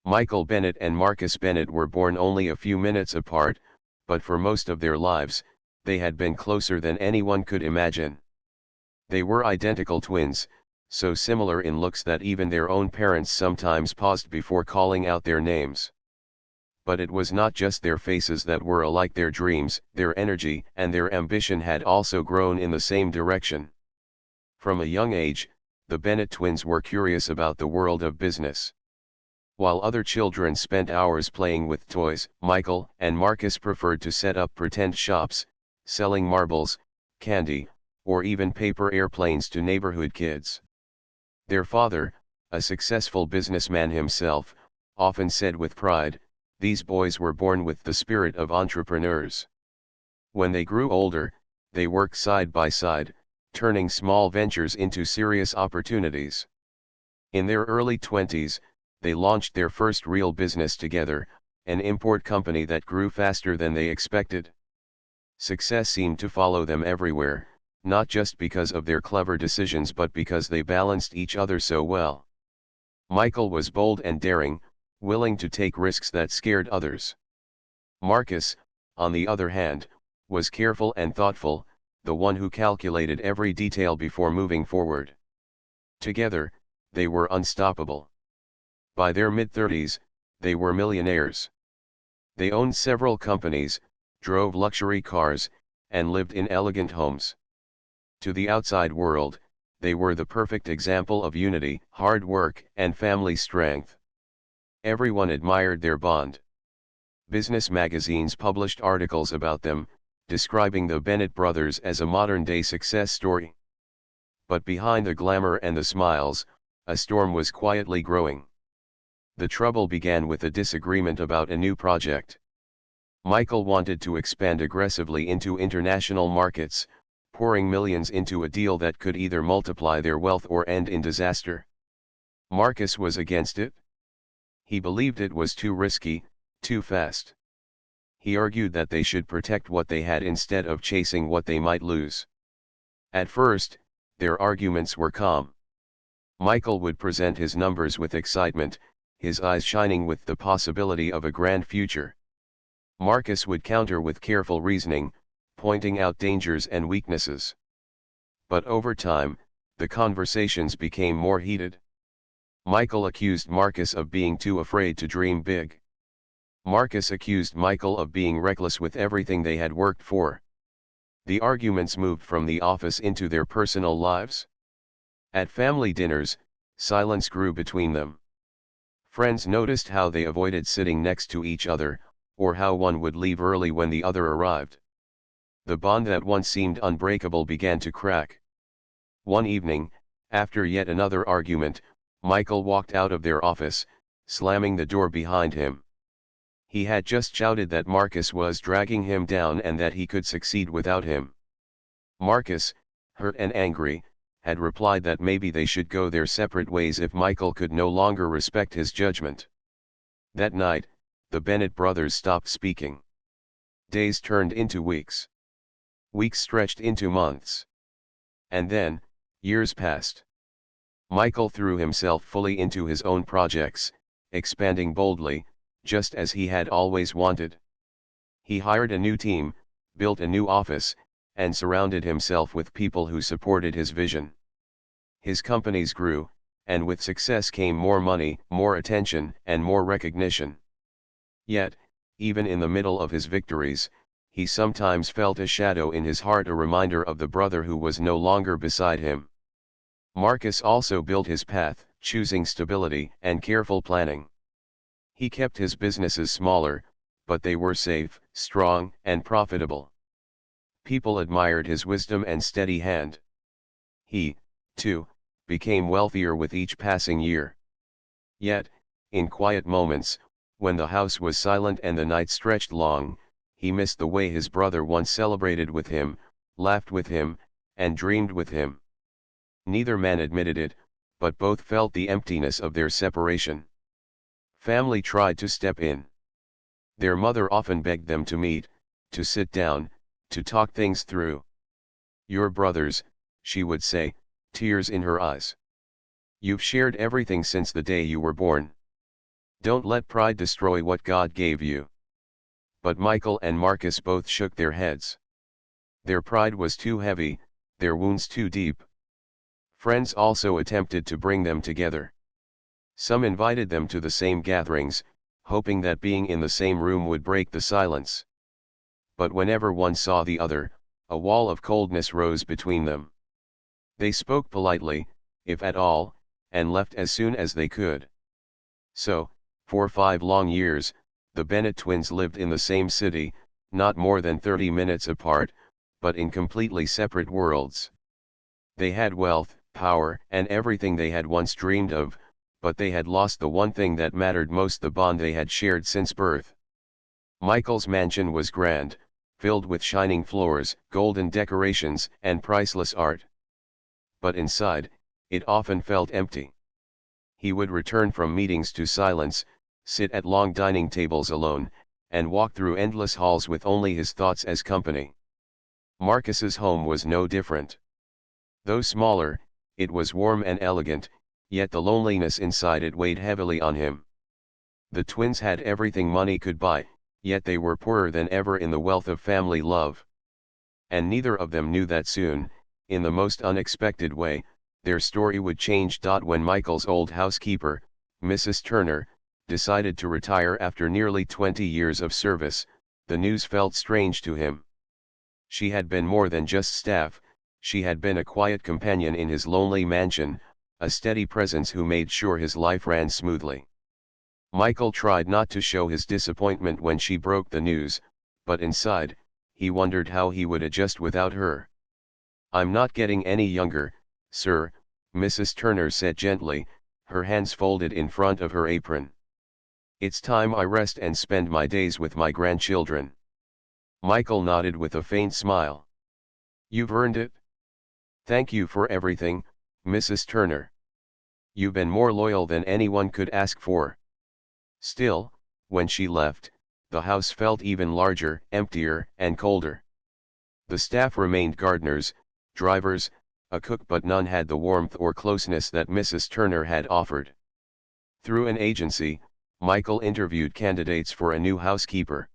Michael Bennett and Marcus Bennett were born only a few minutes apart, but for most of their lives, they had been closer than anyone could imagine. They were identical twins, so similar in looks that even their own parents sometimes paused before calling out their names. But it was not just their faces that were alike. Their dreams, their energy, and their ambition had also grown in the same direction. From a young age, the Bennett twins were curious about the world of business. While other children spent hours playing with toys, Michael and Marcus preferred to set up pretend shops, selling marbles, candy, or even paper airplanes to neighborhood kids. Their father, a successful businessman himself, often said with pride, "These boys were born with the spirit of entrepreneurs." When they grew older, they worked side by side, turning small ventures into serious opportunities. In their early 20s, they launched their first real business together, an import company that grew faster than they expected. Success seemed to follow them everywhere, not just because of their clever decisions but because they balanced each other so well. Michael was bold and daring, willing to take risks that scared others. Marcus, on the other hand, was careful and thoughtful, the one who calculated every detail before moving forward. Together, they were unstoppable. By their mid-30s, they were millionaires. They owned several companies, drove luxury cars, and lived in elegant homes. To the outside world, they were the perfect example of unity, hard work, and family strength. Everyone admired their bond. Business magazines published articles about them, describing the Bennett brothers as a modern-day success story. But behind the glamour and the smiles, a storm was quietly growing. The trouble began with a disagreement about a new project. Michael wanted to expand aggressively into international markets, pouring millions into a deal that could either multiply their wealth or end in disaster. Marcus was against it. He believed it was too risky, too fast. He argued that they should protect what they had instead of chasing what they might lose. At first, their arguments were calm. Michael would present his numbers with excitement, his eyes shining with the possibility of a grand future. Marcus would counter with careful reasoning, pointing out dangers and weaknesses. But over time, the conversations became more heated. Michael accused Marcus of being too afraid to dream big. Marcus accused Michael of being reckless with everything they had worked for. The arguments moved from the office into their personal lives. At family dinners, silence grew between them. Friends noticed how they avoided sitting next to each other, or how one would leave early when the other arrived. The bond that once seemed unbreakable began to crack. One evening, after yet another argument, Michael walked out of their office, slamming the door behind him. He had just shouted that Marcus was dragging him down and that he could succeed without him. Marcus, hurt and angry, had replied that maybe they should go their separate ways if Michael could no longer respect his judgment. That night, the Bennett brothers stopped speaking. Days turned into weeks. Weeks stretched into months. And then, years passed. Michael threw himself fully into his own projects, expanding boldly, just as he had always wanted. He hired a new team, built a new office, and surrounded himself with people who supported his vision. His companies grew, and with success came more money, more attention, and more recognition. Yet, even in the middle of his victories, he sometimes felt a shadow in his heart, a reminder of the brother who was no longer beside him. Marcus also built his path, choosing stability and careful planning. He kept his businesses smaller, but they were safe, strong, and profitable. People admired his wisdom and steady hand. He, too, became wealthier with each passing year. Yet, in quiet moments, when the house was silent and the night stretched long, he missed the way his brother once celebrated with him, laughed with him, and dreamed with him. Neither man admitted it, but both felt the emptiness of their separation. Family tried to step in. Their mother often begged them to meet, to sit down, to talk things through. "You're brothers," she would say, tears in her eyes. "You've shared everything since the day you were born. Don't let pride destroy what God gave you. But Michael and Marcus both shook their heads. Their pride was too heavy, their wounds too deep. Friends also attempted to bring them together. Some invited them to the same gatherings, hoping that being in the same room would break the silence. But whenever one saw the other, a wall of coldness rose between them. They spoke politely, if at all, and left as soon as they could. So, for 5 long years, the Bennett twins lived in the same city, not more than 30 minutes apart, but in completely separate worlds. They had wealth, power, and everything they had once dreamed of, but they had lost the one thing that mattered most: the bond they had shared since birth. Michael's mansion was grand, filled with shining floors, golden decorations, and priceless art. But inside, it often felt empty. He would return from meetings to silence, sit at long dining tables alone, and walk through endless halls with only his thoughts as company. Marcus's home was no different. Though smaller, it was warm and elegant, yet the loneliness inside it weighed heavily on him. The twins had everything money could buy, yet they were poorer than ever in the wealth of family love. And neither of them knew that soon, in the most unexpected way, their story would change. When Michael's old housekeeper, Mrs. Turner, decided to retire after nearly 20 years of service, the news felt strange to him. She had been more than just staff, she had been a quiet companion in his lonely mansion, a steady presence who made sure his life ran smoothly. Michael tried not to show his disappointment when she broke the news, but inside, he wondered how he would adjust without her. "I'm not getting any younger, sir," Mrs. Turner said gently, her hands folded in front of her apron. "It's time I rest and spend my days with my grandchildren." Michael nodded with a faint smile. "You've earned it. Thank you for everything, Mrs. Turner. You've been more loyal than anyone could ask for." Still, when she left, the house felt even larger, emptier, and colder. The staff remained gardeners, drivers, a cook, but none had the warmth or closeness that Mrs. Turner had offered. Through an agency, Michael interviewed candidates for a new housekeeper.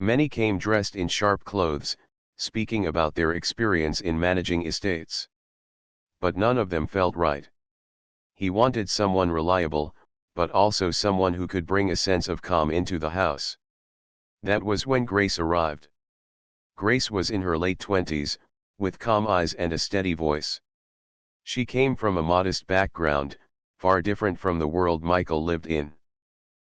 Many came dressed in sharp clothes, speaking about their experience in managing estates. But none of them felt right. He wanted someone reliable, but also someone who could bring a sense of calm into the house. That was when Grace arrived. Grace was in her late 20s, with calm eyes and a steady voice. She came from a modest background, far different from the world Michael lived in.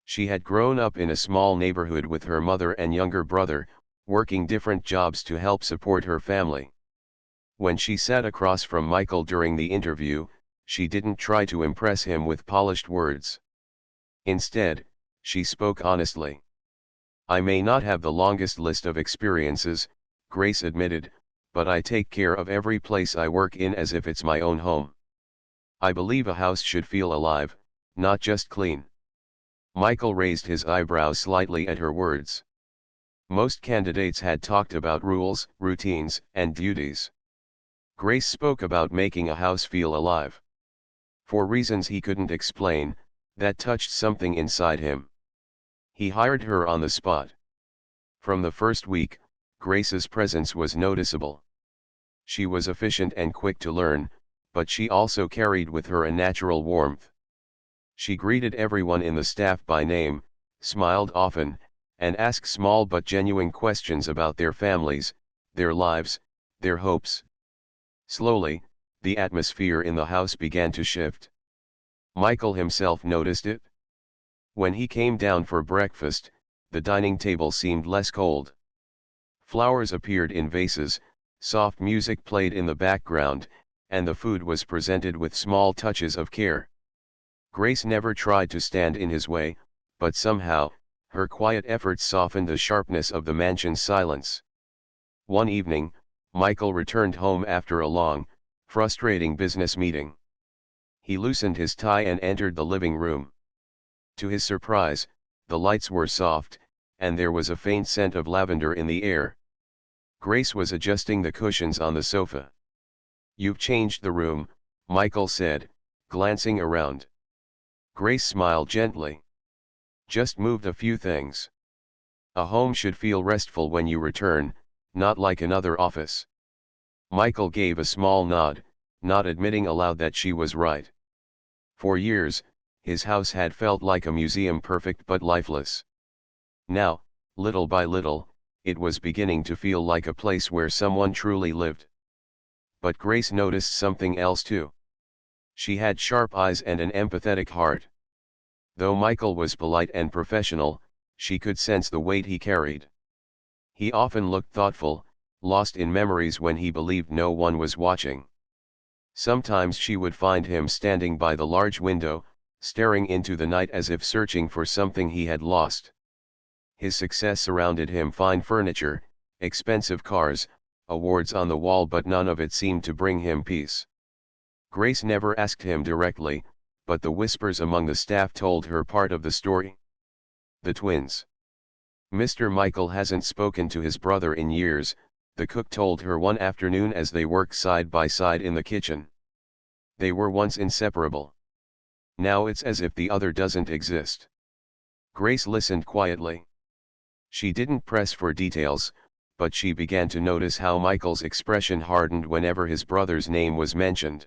She had grown up in a small neighborhood with her mother and younger brother, working different jobs to help support her family. When she sat across from Michael during the interview, she didn't try to impress him with polished words. Instead, she spoke honestly. "I may not have the longest list of experiences," Grace admitted, "but I take care of every place I work in as if it's my own home. I believe a house should feel alive, not just clean." Michael raised his eyebrows slightly at her words. Most candidates had talked about rules, routines, and duties. Grace spoke about making a house feel alive. For reasons he couldn't explain, that touched something inside him. He hired her on the spot. From the first week, Grace's presence was noticeable. She was efficient and quick to learn, but she also carried with her a natural warmth. She greeted everyone in the staff by name, smiled often, and asked small but genuine questions about their families, their lives, their hopes. Slowly, the atmosphere in the house began to shift. Michael himself noticed it. When he came down for breakfast, the dining table seemed less cold. Flowers appeared in vases, soft music played in the background, and the food was presented with small touches of care. Grace never tried to stand in his way, but somehow, her quiet efforts softened the sharpness of the mansion's silence. One evening, Michael returned home after a long, frustrating business meeting. He loosened his tie and entered the living room. To his surprise, the lights were soft, and there was a faint scent of lavender in the air. Grace was adjusting the cushions on the sofa. "You've changed the room," Michael said, glancing around. Grace smiled gently. Just moved a few things. A home should feel restful when you return, not like another office. Michael gave a small nod, not admitting aloud that she was right. For years, his house had felt like a museum, perfect but lifeless. Now, little by little, it was beginning to feel like a place where someone truly lived. But Grace noticed something else too. She had sharp eyes and an empathetic heart. Though Michael was polite and professional, she could sense the weight he carried. He often looked thoughtful, lost in memories when he believed no one was watching. Sometimes she would find him standing by the large window, staring into the night as if searching for something he had lost. His success surrounded him: fine furniture, expensive cars, awards on the wall, but none of it seemed to bring him peace. Grace never asked him directly, but the whispers among the staff told her part of the story. The twins. Mr. Michael hasn't spoken to his brother in years, the cook told her one afternoon as they worked side by side in the kitchen. They were once inseparable. Now it's as if the other doesn't exist. Grace listened quietly. She didn't press for details, but she began to notice how Michael's expression hardened whenever his brother's name was mentioned.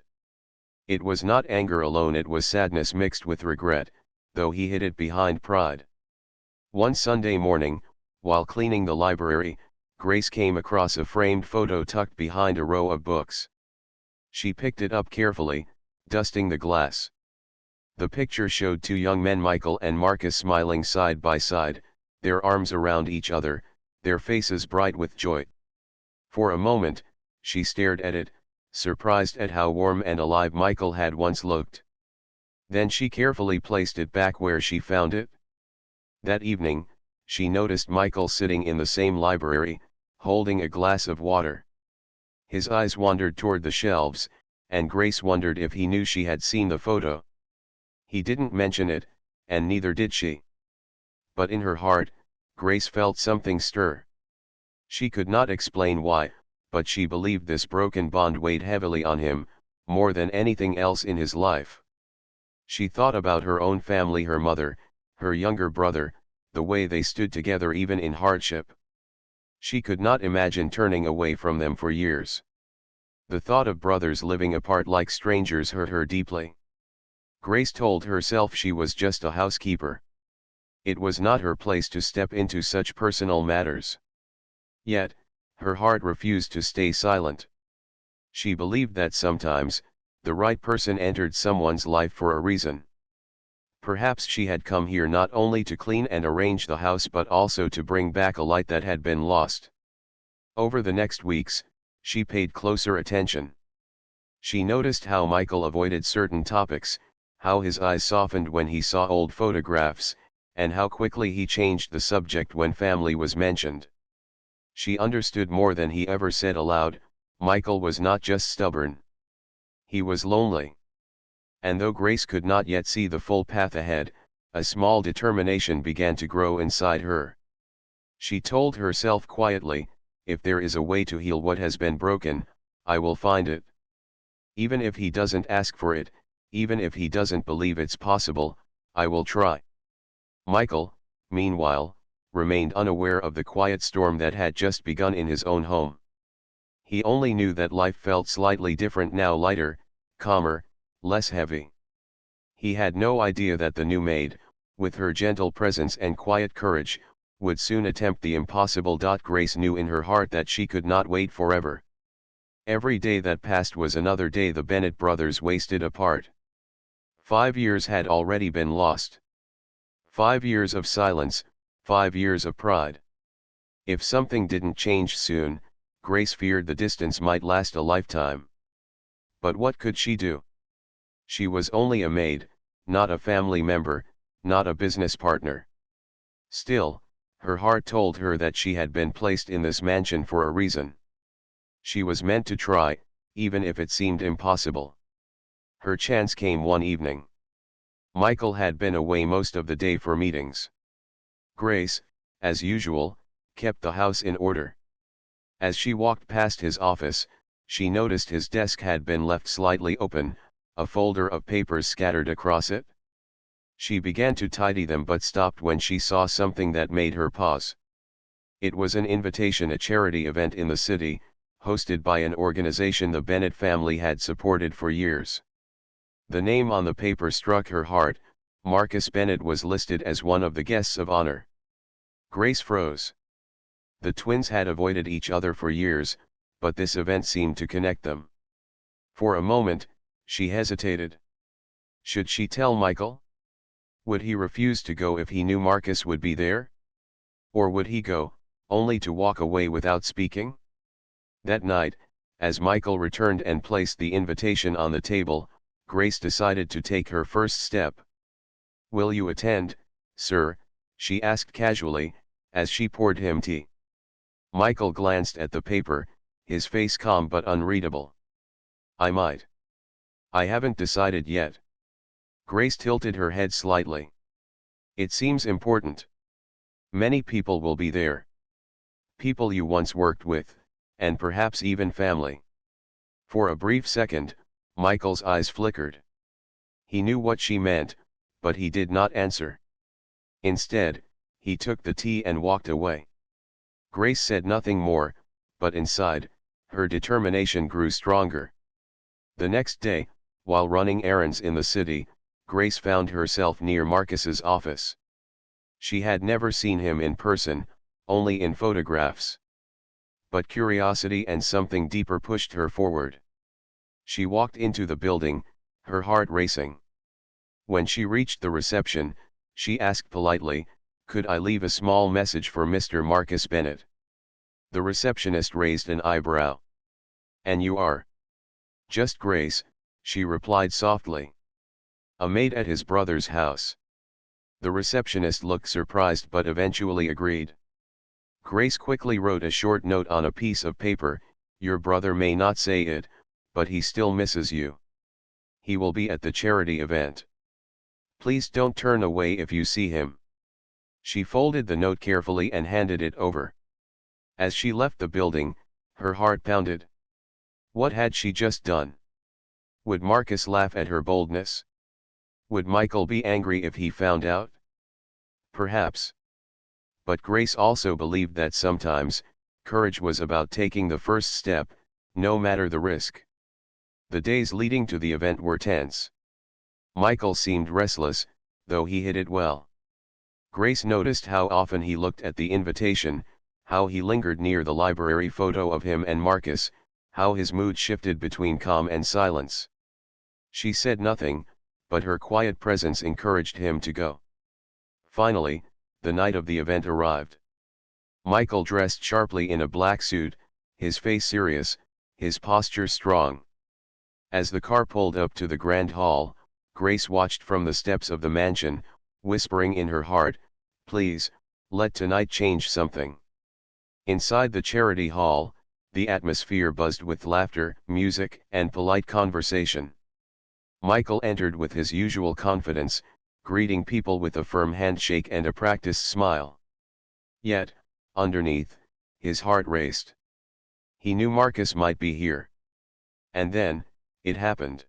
It was not anger alone, it was sadness mixed with regret, though he hid it behind pride. One Sunday morning, while cleaning the library, Grace came across a framed photo tucked behind a row of books. She picked it up carefully, dusting the glass. The picture showed two young men, Michael and Marcus, smiling side by side, their arms around each other, their faces bright with joy. For a moment, she stared at it, surprised at how warm and alive Michael had once looked. Then she carefully placed it back where she found it. That evening, she noticed Michael sitting in the same library, holding a glass of water. His eyes wandered toward the shelves, and Grace wondered if he knew she had seen the photo. He didn't mention it, and neither did she. But in her heart, Grace felt something stir. She could not explain why, but she believed this broken bond weighed heavily on him, more than anything else in his life. She thought about her own family, her mother, her younger brother, the way they stood together even in hardship. She could not imagine turning away from them for years. The thought of brothers living apart like strangers hurt her deeply. Grace told herself she was just a housekeeper. It was not her place to step into such personal matters. Yet, her heart refused to stay silent. She believed that sometimes, the right person entered someone's life for a reason. Perhaps she had come here not only to clean and arrange the house but also to bring back a light that had been lost. Over the next weeks, she paid closer attention. She noticed how Michael avoided certain topics, how his eyes softened when he saw old photographs, and how quickly he changed the subject when family was mentioned. She understood more than he ever said aloud: Michael was not just stubborn. He was lonely. And though Grace could not yet see the full path ahead, a small determination began to grow inside her. She told herself quietly, if there is a way to heal what has been broken, I will find it. Even if he doesn't ask for it, even if he doesn't believe it's possible, I will try. Michael, meanwhile, remained unaware of the quiet storm that had just begun in his own home. He only knew that life felt slightly different now, lighter, calmer, less heavy. He had no idea that the new maid, with her gentle presence and quiet courage, would soon attempt the impossible. Grace knew in her heart that she could not wait forever. Every day that passed was another day the Bennett brothers wasted apart. 5 years had already been lost. 5 years of silence, 5 years of pride. If something didn't change soon, Grace feared the distance might last a lifetime. But what could she do? She was only a maid, not a family member, not a business partner. Still, her heart told her that she had been placed in this mansion for a reason. She was meant to try, even if it seemed impossible. Her chance came one evening. Michael had been away most of the day for meetings. Grace, as usual, kept the house in order. As she walked past his office, she noticed his desk had been left slightly open, a folder of papers scattered across it. She began to tidy them but stopped when she saw something that made her pause. It was an invitation, a charity event in the city, hosted by an organization the Bennett family had supported for years. The name on the paper struck her heart. Marcus Bennett was listed as one of the guests of honor. Grace froze. The twins had avoided each other for years, but this event seemed to connect them. For a moment, she hesitated. Should she tell Michael? Would he refuse to go if he knew Marcus would be there? Or would he go, only to walk away without speaking? That night, as Michael returned and placed the invitation on the table, Grace decided to take her first step. "Will you attend, sir?" she asked casually, as she poured him tea. Michael glanced at the paper, his face calm but unreadable. "I might. I haven't decided yet." Grace tilted her head slightly. "It seems important. Many people will be there. People you once worked with, and perhaps even family." For a brief second, Michael's eyes flickered. He knew what she meant, but he did not answer. Instead, he took the tea and walked away. Grace said nothing more, but inside, her determination grew stronger. The next day, while running errands in the city, Grace found herself near Marcus's office. She had never seen him in person, only in photographs. But curiosity and something deeper pushed her forward. She walked into the building, her heart racing. When she reached the reception, she asked politely, "Could I leave a small message for Mr. Marcus Bennett?" The receptionist raised an eyebrow. "And you are?" "Just Grace," she replied softly. "A maid at his brother's house." The receptionist looked surprised but eventually agreed. Grace quickly wrote a short note on a piece of paper, "Your brother may not say it, but he still misses you. He will be at the charity event. Please don't turn away if you see him." She folded the note carefully and handed it over. As she left the building, her heart pounded. What had she just done? Would Marcus laugh at her boldness? Would Michael be angry if he found out? Perhaps. But Grace also believed that sometimes, courage was about taking the first step, no matter the risk. The days leading to the event were tense. Michael seemed restless, though he hid it well. Grace noticed how often he looked at the invitation, how he lingered near the library photo of him and Marcus, how his mood shifted between calm and silence. She said nothing, but her quiet presence encouraged him to go. Finally, the night of the event arrived. Michael dressed sharply in a black suit, his face serious, his posture strong. As the car pulled up to the grand hall, Grace watched from the steps of the mansion, whispering in her heart, "Please, let tonight change something." Inside the charity hall, the atmosphere buzzed with laughter, music, and polite conversation. Michael entered with his usual confidence, greeting people with a firm handshake and a practiced smile. Yet, underneath, his heart raced. He knew Marcus might be here. And then, it happened.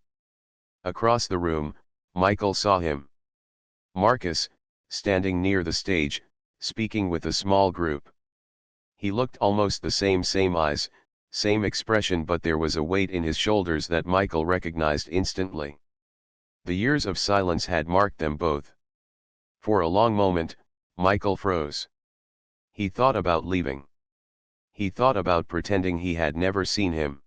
Across the room, Michael saw him. Marcus, standing near the stage, speaking with a small group. He looked almost the same eyes, same expression, but there was a weight in his shoulders that Michael recognized instantly. The years of silence had marked them both. For a long moment, Michael froze. He thought about leaving. He thought about pretending he had never seen him.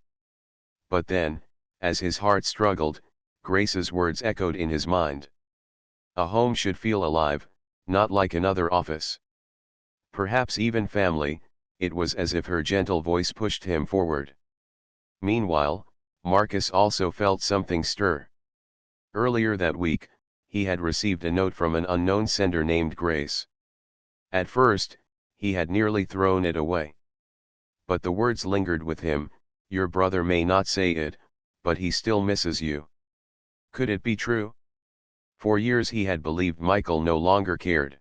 But then, as his heart struggled, Grace's words echoed in his mind. A home should feel alive, not like another office. Perhaps even family. It was as if her gentle voice pushed him forward. Meanwhile, Marcus also felt something stir. Earlier that week, he had received a note from an unknown sender named Grace. At first, he had nearly thrown it away. But the words lingered with him, "Your brother may not say it, but he still misses you." Could it be true? For years he had believed Michael no longer cared.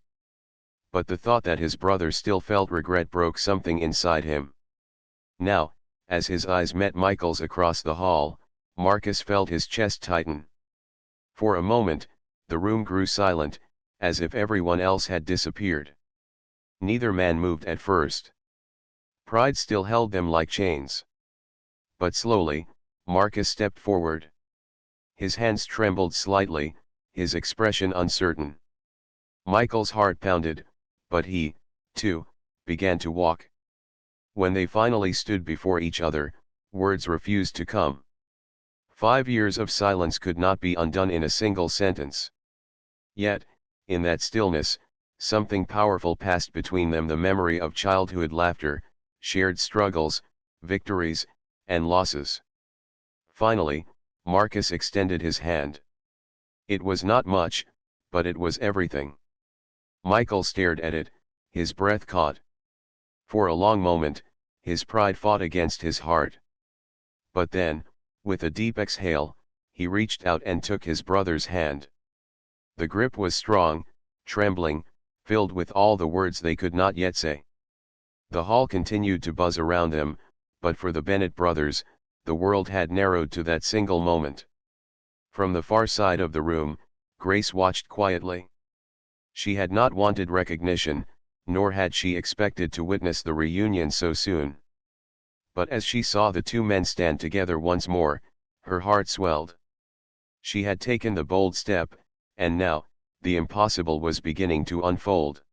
But the thought that his brother still felt regret broke something inside him. Now, as his eyes met Michael's across the hall, Marcus felt his chest tighten. For a moment, The room grew silent, as if everyone else had disappeared. Neither man moved at first. Pride still held them like chains. But slowly, Marcus stepped forward. His hands trembled slightly, his expression uncertain. Michael's heart pounded, but he, too, began to walk. When they finally stood before each other, words refused to come. 5 years of silence could not be undone in a single sentence. Yet, in that stillness, something powerful passed between them, the memory of childhood laughter, shared struggles, victories, and losses. Finally, Marcus extended his hand. It was not much, but it was everything. Michael stared at it, his breath caught. For a long moment, his pride fought against his heart. But then, with a deep exhale, he reached out and took his brother's hand. The grip was strong, trembling, filled with all the words they could not yet say. The hall continued to buzz around them, but for the Bennett brothers, the world had narrowed to that single moment. From the far side of the room, Grace watched quietly. She had not wanted recognition, nor had she expected to witness the reunion so soon. But as she saw the two men stand together once more, her heart swelled. She had taken the bold step, and now, the impossible was beginning to unfold.